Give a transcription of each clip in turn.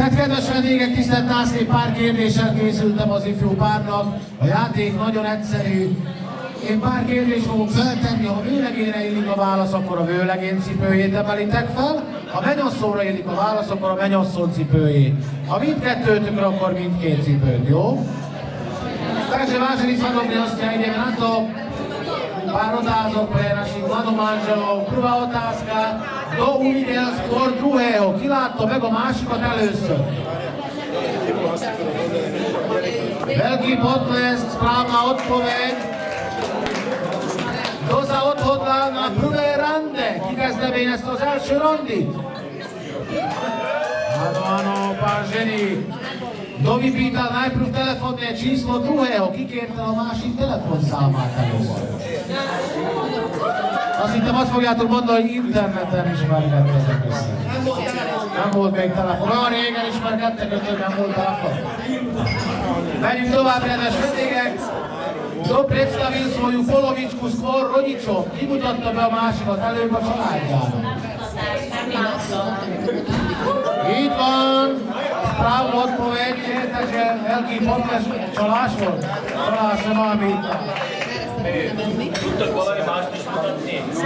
Hát kedves vendégek, tisztelt nászlép, pár kérdéssel készültem az ifjú párnak. A játék nagyon egyszerű. Én pár kérdést fogok feltenni, ha vőlegényre illik a válasz, akkor a vőlegény cipőjét emelitek fel. Ha menyasszóra illik a válasz, akkor a menyasszó cipőjét. Ha mindkettőtökre, akkor mindkét cipőt, jó? Takže vážení svatovní hostia, ideme na to. Pár otázok pre našich mladomanželov. Prvá otázka. Kto uvidel skôr druhého? Ki látta meg a másikat először? Veľký potlesk, správna odpoveď. Kto sa odhodlal na prvé rande? Ki kezdeményezte az első randit? Áno, pár žení. Kto vypýtal najprv telefónne číslo druhého? Ki kérte a másik telefonszámát először? Azt hittem, azt fogjátok mondani, hogy interneten ismerkedtetek össze. Nem volt még telefon. Olyan régen ismerkedtek, hogy nem volt telefon. Menjünk tovább, kedves vendégek! Kto predstavil svoju polovičku skôr rodičom? Ki mutatta be a másikat előbb a családjának? Így van! Správna odpoveď je, takže veľký potlesk. Csalás volt? Csalás nem amit.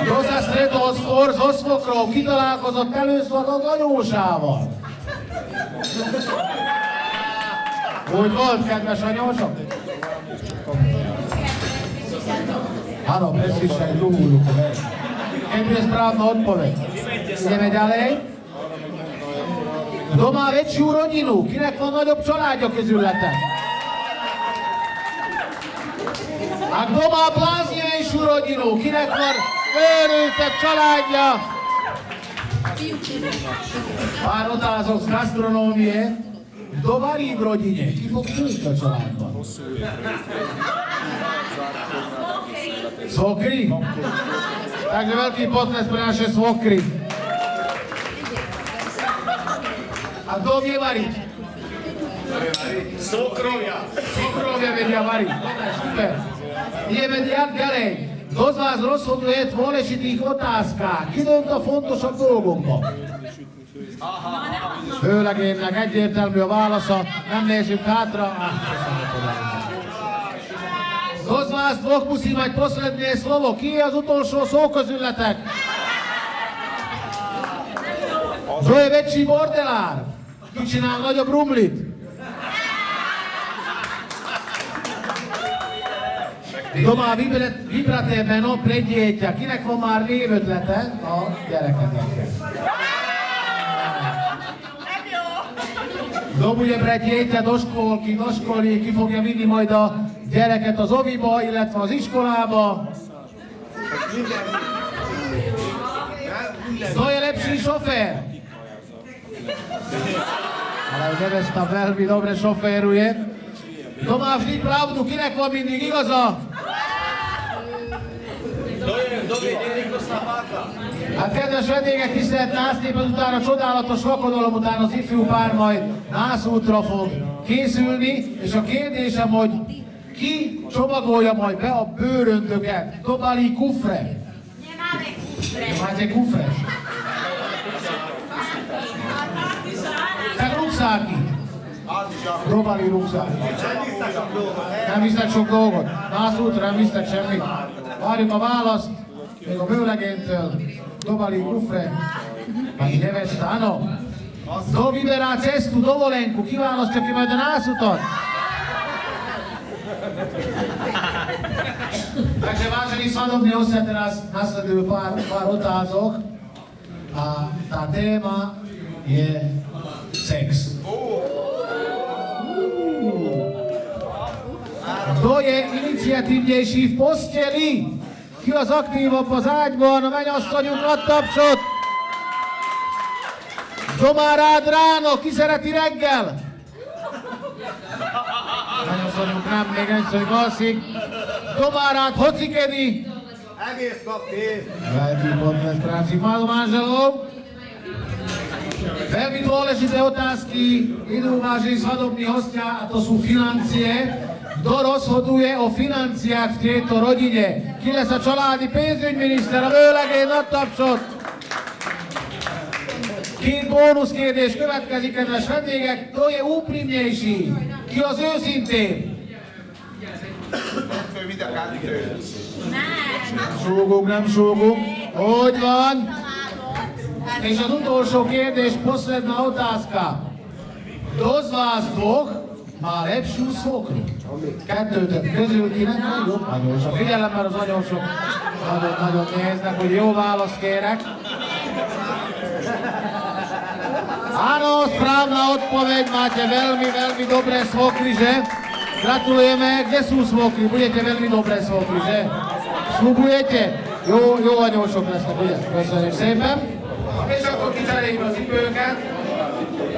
Kto sa stretol skôr so svokrou? Ki találkozott először az anyósával? Úgy volt, kedves anyósok? Áno, presne aj druhú ruku, hej. Keď je správna odpoveď. Ideme ďalej. Kto má väčšiu rodinu? Kinek van nagyobb családja közületek? A kto má bláznivejšiu rodinu? Kinek van őrültebb családja? Pár otázok z gasztronómie. Kto varí v rodine? Ki fog főzni a családban? Svokry? Takže veľký potlesk pre naše svokry. A kto vie variť? Svokrovia. Svokrovia vedia variť. Dobre, super. Ideme ďalej. Kto z vás rozhoduje v dôležitých otázkách? Ki dönt a fontosabb dolgokban? Vőlegénynek egyértelmű a válasza. Nem nézzük hátra. Kto z vás dvoch musí mať posledné slovo? Ki je az utolsó szó közületek? Kto je väčší bordelár? Ki csinál nagyobb rumlit? Kto má vibraté meno pre dieťa? Kinek van már névötlete a gyerekeknek? Kto bude pre dieťa do školy, ki fogja vinni majd a gyereket az oviba, illetve az iskolába? Kto je lepší šofér? Ale nevesta veľmi dobre šoféruje. Kto má vždy pravdu? Kinek van mindig igaza? Kto je Dénikosná páka? Hát kedves vendégek, tisztelt nászlép, ezután a csodálatos lakodalom után az ifjú pár majd nászútra fog készülni, és a kérdésem, hogy ki csomagolja majd be a bőröndöket? Dobali kufre. Máte kufre? Tehát rukszáki. Dobali rukszáki. Nem visznek sok dolgot. Nászútra nem visznek semmit. Várjuk a választ, még a vőlegénytől. Dobali kufre. Pani nevesta, áno. Kto vyberá cestu, dovolenku, kiválasztja ki majd a nászutat? Takže vážení svadobní hostia, teraz nasledujú pár otázok. A tá téma je sex. Kto je iniciatívnejší v posteli? Ki az aktívabb az ágyban? A mennyasszonyunk ad tapsot! Kto má rád ráno? Ki szereti reggel? Mennyasszonyunk nem, még egyszer alszik. Kto má rád hocikedi? Egész nap kész. Veľký potlesk pre našich mladomanželov. Veľmi dôležité otázky idú, vážení svadobní hostia, a to sú financie. Kto rozhoduje o financiách v tejto rodine? Ki lesz a családi pénzügyminiszter? A vőlegény, nagy tapsot! Két bónusz kérdés következik, kedves vendégek. To je úprimnější. Ki az őszintén? Súgunk, nem súgunk. Hogy van? És az utolsó kérdés, posledná otázka. Kto z vás dvoch má lepšiu svokru? Kettőtök közül kinek van jobb anyósa? Figyelem, mert az anyósok nagyon néznek, hogy jó választ kérek. Áno, správna odpoveď, máte veľmi dobré svokry, že? Gratulujeme, kde sú svokry? Budete veľmi dobré svokry, že? Slubujete? Jó anyósok lesznek, ugye? Köszönjük szépen. És akkor kicseréljük a cipőket.